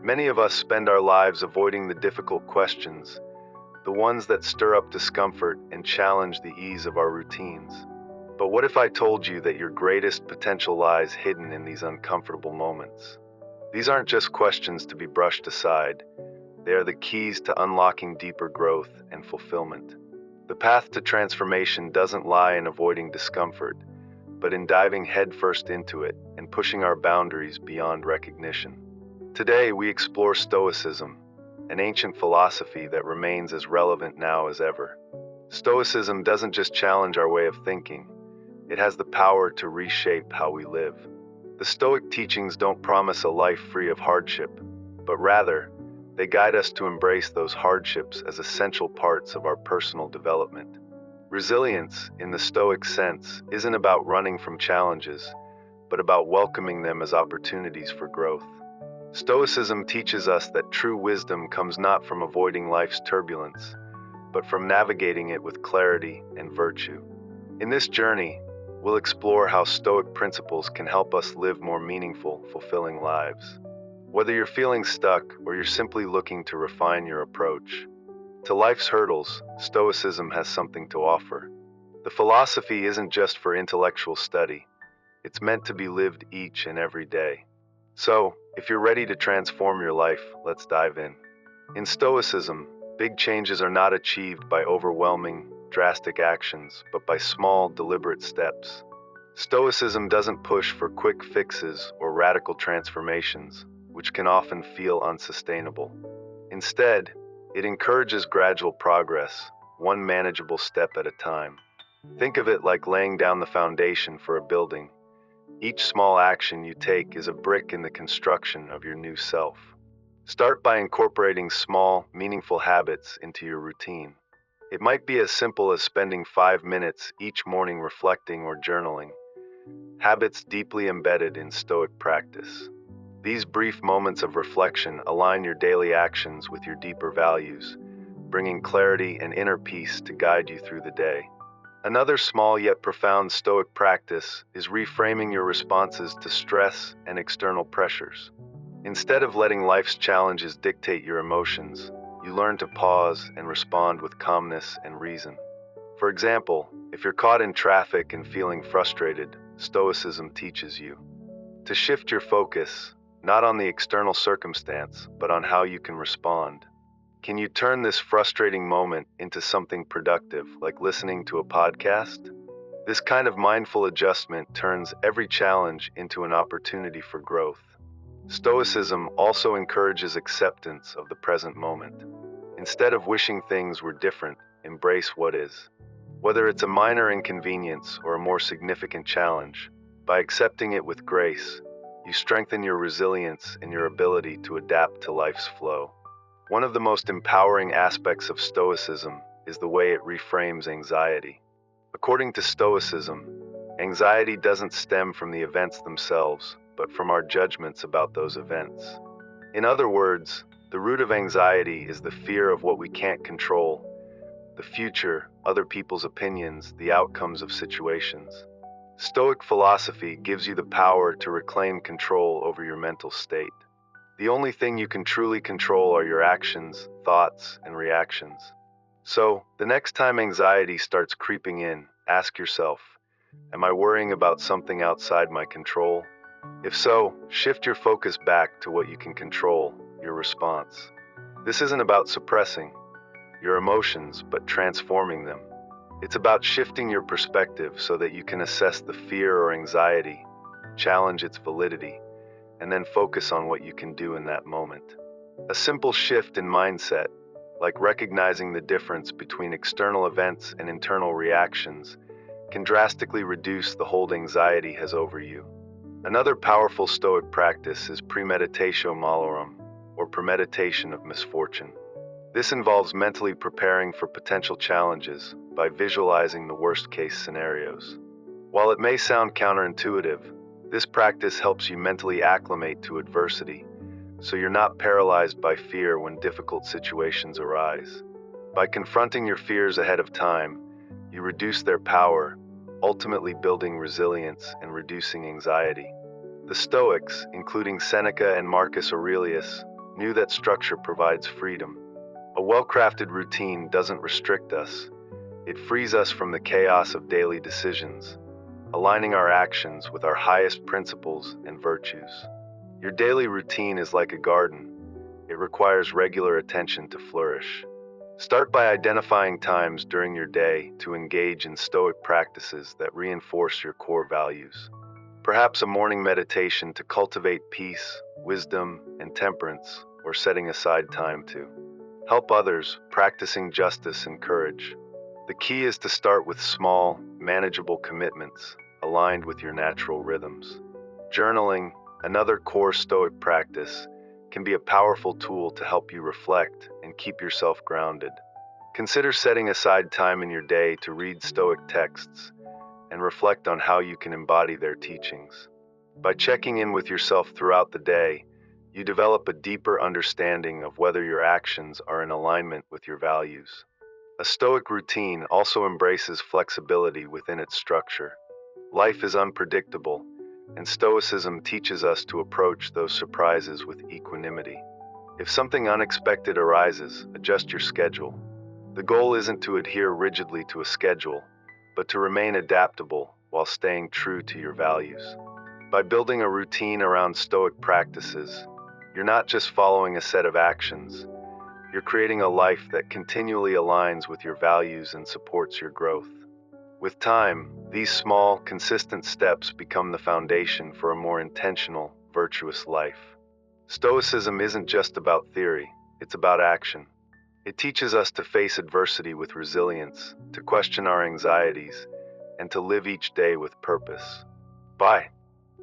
Many of us spend our lives avoiding the difficult questions, the ones that stir up discomfort and challenge the ease of our routines. But what if I told you that your greatest potential lies hidden in these uncomfortable moments? These aren't just questions to be brushed aside. They are the keys to unlocking deeper growth and fulfillment. The path to transformation doesn't lie in avoiding discomfort, but in diving headfirst into it and pushing our boundaries beyond recognition. Today, we explore Stoicism, an ancient philosophy that remains as relevant now as ever. Stoicism doesn't just challenge our way of thinking, it has the power to reshape how we live. The Stoic teachings don't promise a life free of hardship, but rather, they guide us to embrace those hardships as essential parts of our personal development. Resilience, in the Stoic sense, isn't about running from challenges, but about welcoming them as opportunities for growth. Stoicism teaches us that true wisdom comes not from avoiding life's turbulence, but from navigating it with clarity and virtue. In this journey, we'll explore how Stoic principles can help us live more meaningful, fulfilling lives. Whether you're feeling stuck or you're simply looking to refine your approach to life's hurdles, Stoicism has something to offer. The philosophy isn't just for intellectual study, it's meant to be lived each and every day. So, if you're ready to transform your life, let's dive in. In Stoicism, big changes are not achieved by overwhelming, drastic actions, but by small, deliberate steps. Stoicism doesn't push for quick fixes or radical transformations, which can often feel unsustainable. Instead, it encourages gradual progress, one manageable step at a time. Think of it like laying down the foundation for a building. Each small action you take is a brick in the construction of your new self. Start by incorporating small, meaningful habits into your routine. It might be as simple as spending 5 minutes each morning reflecting or journaling, habits deeply embedded in Stoic practice. These brief moments of reflection align your daily actions with your deeper values, bringing clarity and inner peace to guide you through the day. Another small yet profound Stoic practice is reframing your responses to stress and external pressures. Instead of letting life's challenges dictate your emotions, you learn to pause and respond with calmness and reason. For example, if you're caught in traffic and feeling frustrated, Stoicism teaches you to shift your focus, not on the external circumstance, but on how you can respond. Can you turn this frustrating moment into something productive, like listening to a podcast? This kind of mindful adjustment turns every challenge into an opportunity for growth. Stoicism also encourages acceptance of the present moment. Instead of wishing things were different, embrace what is. Whether it's a minor inconvenience or a more significant challenge, by accepting it with grace, you strengthen your resilience and your ability to adapt to life's flow. One of the most empowering aspects of Stoicism is the way it reframes anxiety. According to Stoicism, anxiety doesn't stem from the events themselves, but from our judgments about those events. In other words, the root of anxiety is the fear of what we can't control, the future, other people's opinions, the outcomes of situations. Stoic philosophy gives you the power to reclaim control over your mental state. The only thing you can truly control are your actions, thoughts, and reactions. So, the next time anxiety starts creeping in, ask yourself, am I worrying about something outside my control? If so, shift your focus back to what you can control, your response. This isn't about suppressing your emotions, but transforming them. It's about shifting your perspective so that you can assess the fear or anxiety, challenge its validity, and then focus on what you can do in that moment. A simple shift in mindset, like recognizing the difference between external events and internal reactions, can drastically reduce the hold anxiety has over you. Another powerful Stoic practice is premeditatio malorum, or premeditation of misfortune. This involves mentally preparing for potential challenges by visualizing the worst-case scenarios. While it may sound counterintuitive, this practice helps you mentally acclimate to adversity, so you're not paralyzed by fear when difficult situations arise. By confronting your fears ahead of time, you reduce their power, ultimately building resilience and reducing anxiety. The Stoics, including Seneca and Marcus Aurelius, knew that structure provides freedom. A well-crafted routine doesn't restrict us. It frees us from the chaos of daily decisions, aligning our actions with our highest principles and virtues. Your daily routine is like a garden. It requires regular attention to flourish. Start by identifying times during your day to engage in Stoic practices that reinforce your core values. Perhaps a morning meditation to cultivate peace, wisdom, and temperance, or setting aside time to help others, practicing justice and courage. The key is to start with small, manageable commitments aligned with your natural rhythms. Journaling, another core Stoic practice, can be a powerful tool to help you reflect and keep yourself grounded. Consider setting aside time in your day to read Stoic texts and reflect on how you can embody their teachings. By checking in with yourself throughout the day, you develop a deeper understanding of whether your actions are in alignment with your values. A Stoic routine also embraces flexibility within its structure. Life is unpredictable, and Stoicism teaches us to approach those surprises with equanimity. If something unexpected arises, adjust your schedule. The goal isn't to adhere rigidly to a schedule, but to remain adaptable while staying true to your values. By building a routine around Stoic practices, you're not just following a set of actions, you're creating a life that continually aligns with your values and supports your growth. With time, these small, consistent steps become the foundation for a more intentional, virtuous life. Stoicism isn't just about theory, it's about action. It teaches us to face adversity with resilience, to question our anxieties, and to live each day with purpose. By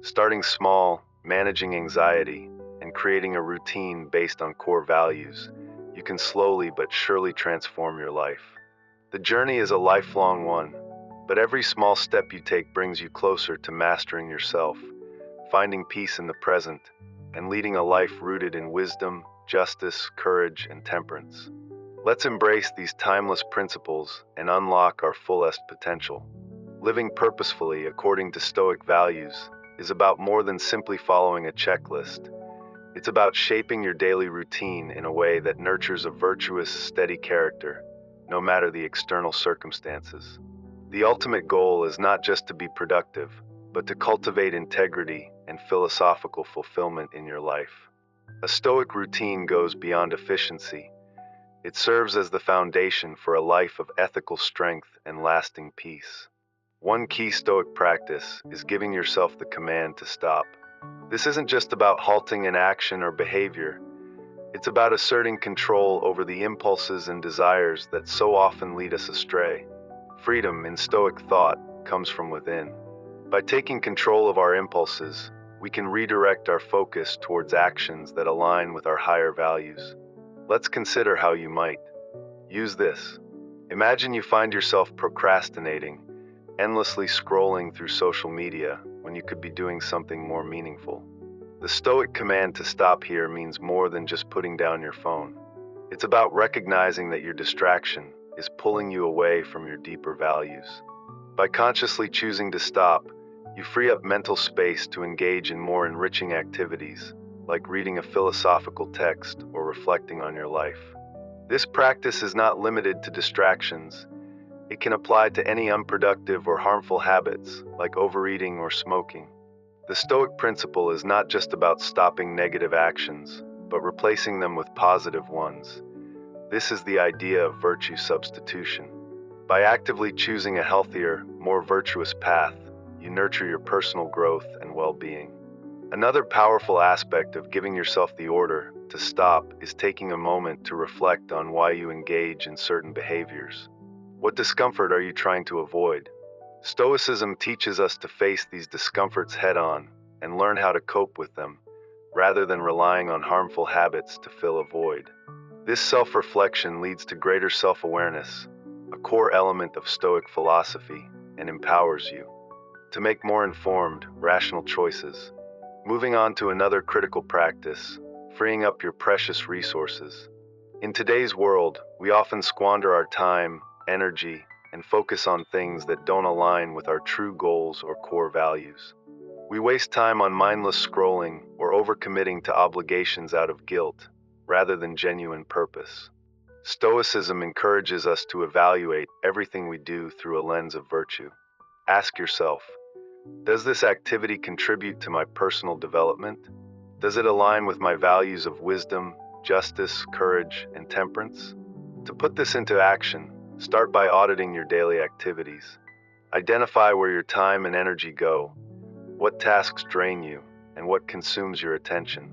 starting small, managing anxiety, and creating a routine based on core values, you can slowly but surely transform your life. The journey is a lifelong one, but every small step you take brings you closer to mastering yourself, finding peace in the present, and leading a life rooted in wisdom, justice, courage, and temperance. Let's embrace these timeless principles and unlock our fullest potential. Living purposefully according to Stoic values is about more than simply following a checklist. It's about shaping your daily routine in a way that nurtures a virtuous, steady character, no matter the external circumstances. The ultimate goal is not just to be productive, but to cultivate integrity and philosophical fulfillment in your life. A Stoic routine goes beyond efficiency. It serves as the foundation for a life of ethical strength and lasting peace. One key Stoic practice is giving yourself the command to stop. This isn't just about halting an action or behavior. It's about asserting control over the impulses and desires that so often lead us astray. Freedom in Stoic thought comes from within. By taking control of our impulses, we can redirect our focus towards actions that align with our higher values. Let's consider how you might use this. Imagine you find yourself procrastinating, endlessly scrolling through social media when you could be doing something more meaningful. The Stoic command to stop here means more than just putting down your phone. It's about recognizing that your distraction is pulling you away from your deeper values. By consciously choosing to stop, you free up mental space to engage in more enriching activities, like reading a philosophical text or reflecting on your life. This practice is not limited to distractions. It can apply to any unproductive or harmful habits, like overeating or smoking. The Stoic principle is not just about stopping negative actions, but replacing them with positive ones. This is the idea of virtue substitution. By actively choosing a healthier, more virtuous path, you nurture your personal growth and well-being. Another powerful aspect of giving yourself the order to stop is taking a moment to reflect on why you engage in certain behaviors. What discomfort are you trying to avoid? Stoicism teaches us to face these discomforts head-on and learn how to cope with them, rather than relying on harmful habits to fill a void. This self-reflection leads to greater self-awareness, a core element of Stoic philosophy, and empowers you to make more informed, rational choices. Moving on to another critical practice, freeing up your precious resources. In today's world, we often squander our time, energy, and focus on things that don't align with our true goals or core values. We waste time on mindless scrolling or overcommitting to obligations out of guilt, rather than genuine purpose. Stoicism encourages us to evaluate everything we do through a lens of virtue. Ask yourself, does this activity contribute to my personal development? Does it align with my values of wisdom, justice, courage, and temperance? To put this into action, start by auditing your daily activities. Identify where your time and energy go, what tasks drain you, and what consumes your attention.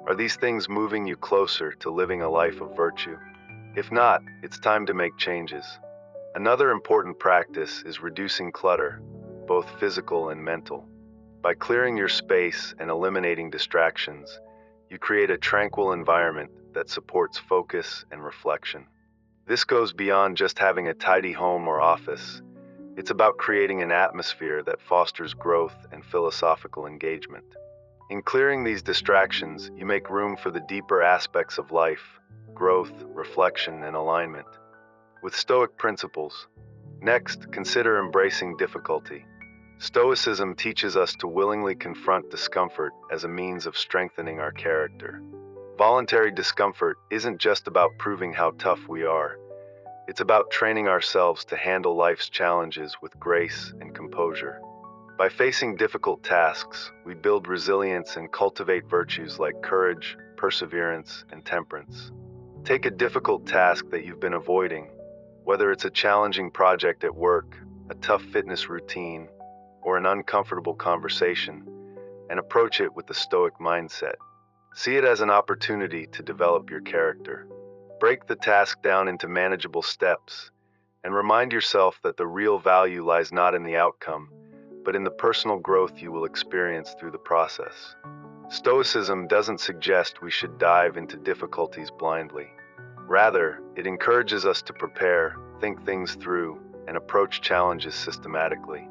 Are these things moving you closer to living a life of virtue? If not, it's time to make changes. Another important practice is reducing clutter, both physical and mental. By clearing your space and eliminating distractions, you create a tranquil environment that supports focus and reflection. This goes beyond just having a tidy home or office. It's about creating an atmosphere that fosters growth and philosophical engagement. In clearing these distractions, you make room for the deeper aspects of life: growth, reflection, and alignment with Stoic principles. Next, consider embracing difficulty. Stoicism teaches us to willingly confront discomfort as a means of strengthening our character. Voluntary discomfort isn't just about proving how tough we are. It's about training ourselves to handle life's challenges with grace and composure. By facing difficult tasks, we build resilience and cultivate virtues like courage, perseverance, and temperance. Take a difficult task that you've been avoiding, whether it's a challenging project at work, a tough fitness routine, or an uncomfortable conversation, and approach it with the Stoic mindset. See it as an opportunity to develop your character. Break the task down into manageable steps, and remind yourself that the real value lies not in the outcome, but in the personal growth you will experience through the process. Stoicism doesn't suggest we should dive into difficulties blindly. Rather, it encourages us to prepare, think things through, and approach challenges systematically.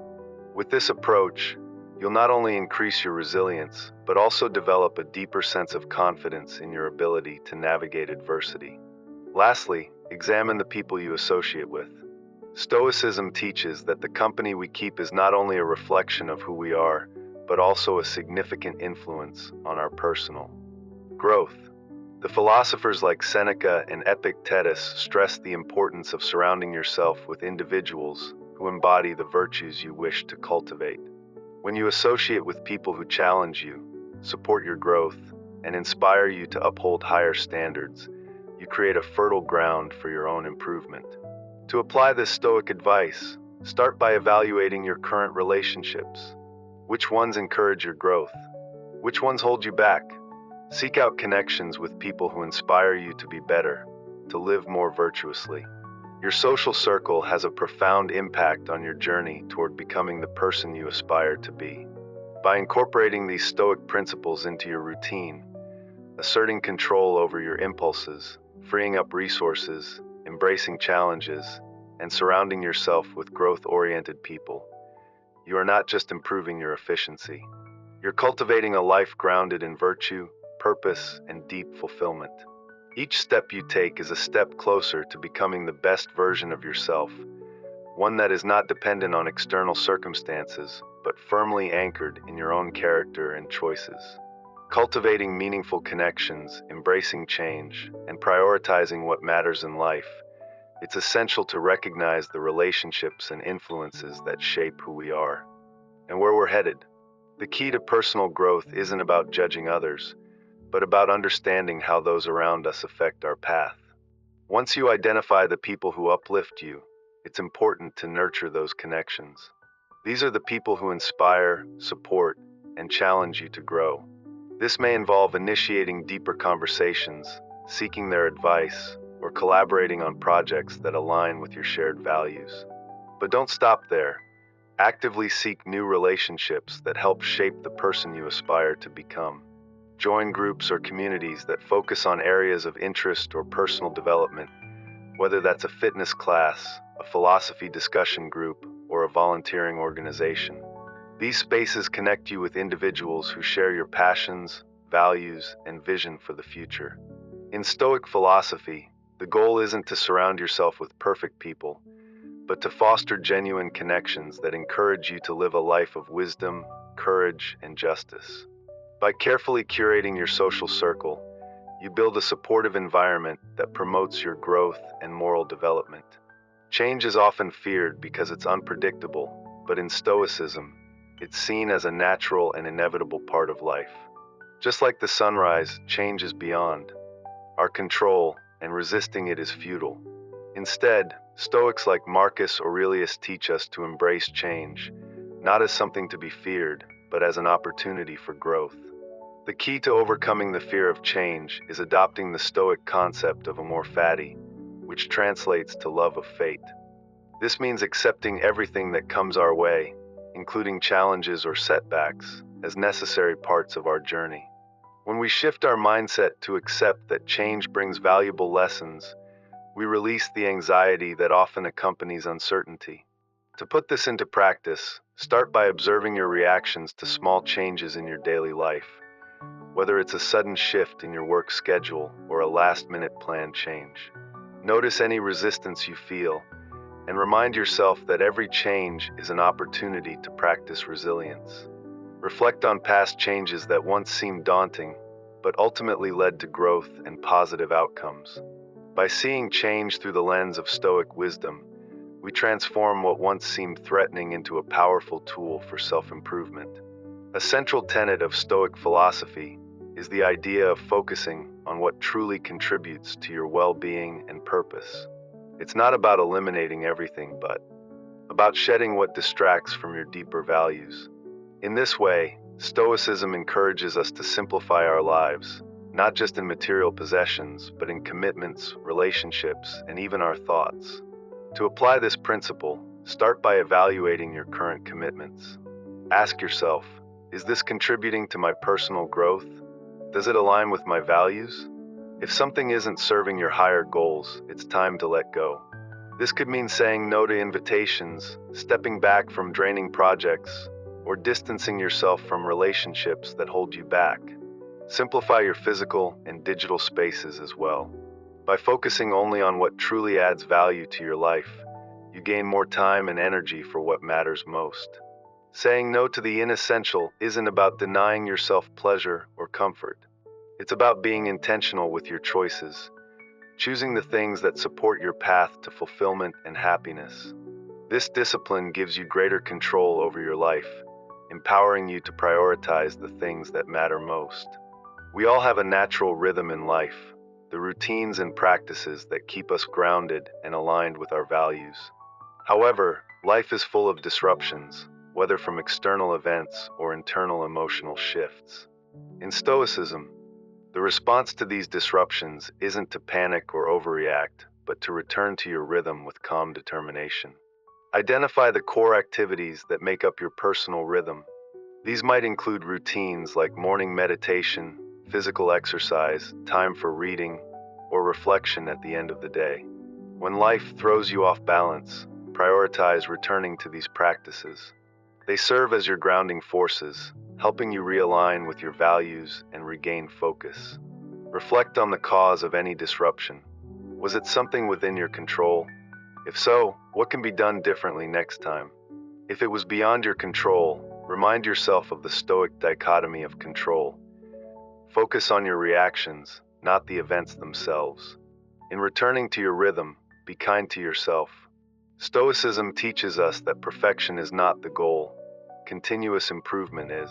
With this approach, you'll not only increase your resilience, but also develop a deeper sense of confidence in your ability to navigate adversity. Lastly, examine the people you associate with. Stoicism teaches that the company we keep is not only a reflection of who we are, but also a significant influence on our personal growth. The philosophers like Seneca and Epictetus stress the importance of surrounding yourself with individuals who embody the virtues you wish to cultivate. When you associate with people who challenge you, support your growth, and inspire you to uphold higher standards, you create a fertile ground for your own improvement. To apply this Stoic advice, start by evaluating your current relationships. Which ones encourage your growth? Which ones hold you back? Seek out connections with people who inspire you to be better, to live more virtuously. Your social circle has a profound impact on your journey toward becoming the person you aspire to be. By incorporating these Stoic principles into your routine, asserting control over your impulses, freeing up resources, embracing challenges, and surrounding yourself with growth-oriented people, you are not just improving your efficiency. You're cultivating a life grounded in virtue, purpose, and deep fulfillment. Each step you take is a step closer to becoming the best version of yourself, one that is not dependent on external circumstances, but firmly anchored in your own character and choices. Cultivating meaningful connections, embracing change, and prioritizing what matters in life, it's essential to recognize the relationships and influences that shape who we are and where we're headed. The key to personal growth isn't about judging others, but about understanding how those around us affect our path. Once you identify the people who uplift you, it's important to nurture those connections. These are the people who inspire, support, and challenge you to grow. This may involve initiating deeper conversations, seeking their advice, or collaborating on projects that align with your shared values. But don't stop there. Actively seek new relationships that help shape the person you aspire to become. Join groups or communities that focus on areas of interest or personal development, whether that's a fitness class, a philosophy discussion group, or a volunteering organization. These spaces connect you with individuals who share your passions, values, and vision for the future. In Stoic philosophy, the goal isn't to surround yourself with perfect people, but to foster genuine connections that encourage you to live a life of wisdom, courage, and justice. By carefully curating your social circle, You build a supportive environment that promotes your growth and moral development. Change is often feared because it's unpredictable, but in Stoicism, it's seen as a natural and inevitable part of life. Just like the sunrise, change is beyond our control, and resisting it is futile. Instead, Stoics like Marcus Aurelius teach us to embrace change, not as something to be feared, but as an opportunity for growth. The key to overcoming the fear of change is adopting the Stoic concept of amor fati, which translates to love of fate. This means accepting everything that comes our way, including challenges or setbacks, as necessary parts of our journey. When we shift our mindset to accept that change brings valuable lessons, we release the anxiety that often accompanies uncertainty. To put this into practice, start by observing your reactions to small changes in your daily life, whether it's a sudden shift in your work schedule or a last-minute plan change. Notice any resistance you feel, and remind yourself that every change is an opportunity to practice resilience. Reflect on past changes that once seemed daunting, but ultimately led to growth and positive outcomes. By seeing change through the lens of Stoic wisdom, we transform what once seemed threatening into a powerful tool for self-improvement. A central tenet of Stoic philosophy is the idea of focusing on what truly contributes to your well-being and purpose. It's not about eliminating everything, but about shedding what distracts from your deeper values. In this way, Stoicism encourages us to simplify our lives, not just in material possessions, but in commitments, relationships, and even our thoughts. To apply this principle, start by evaluating your current commitments. Ask yourself, is this contributing to my personal growth? Does it align with my values? If something isn't serving your higher goals, it's time to let go. This could mean saying no to invitations, stepping back from draining projects, or distancing yourself from relationships that hold you back. Simplify your physical and digital spaces as well. By focusing only on what truly adds value to your life, you gain more time and energy for what matters most. Saying no to the inessential isn't about denying yourself pleasure or comfort. It's about being intentional with your choices, choosing the things that support your path to fulfillment and happiness. This discipline gives you greater control over your life, empowering you to prioritize the things that matter most. We all have a natural rhythm in life, the routines and practices that keep us grounded and aligned with our values. However, life is full of disruptions, whether from external events or internal emotional shifts. In Stoicism, the response to these disruptions isn't to panic or overreact, but to return to your rhythm with calm determination. Identify the core activities that make up your personal rhythm. These might include routines like morning meditation, physical exercise, time for reading, or reflection at the end of the day. When life throws you off balance, prioritize returning to these practices. They serve as your grounding forces, helping you realign with your values and regain focus. Reflect on the cause of any disruption. Was it something within your control? If so, what can be done differently next time? If it was beyond your control, remind yourself of the Stoic dichotomy of control. Focus on your reactions, not the events themselves. In returning to your rhythm, be kind to yourself. Stoicism teaches us that perfection is not the goal. Continuous improvement is.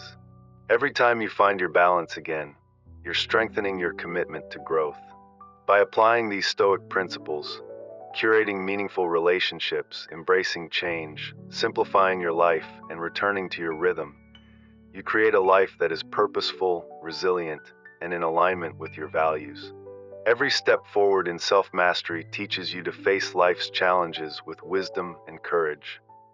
Every time you find your balance again, you're strengthening your commitment to growth. By applying these Stoic principles, curating meaningful relationships, embracing change, simplifying your life, and returning to your rhythm, you create a life that is purposeful, resilient, and in alignment with your values. Every step forward in self-mastery teaches you to face life's challenges with wisdom and courage.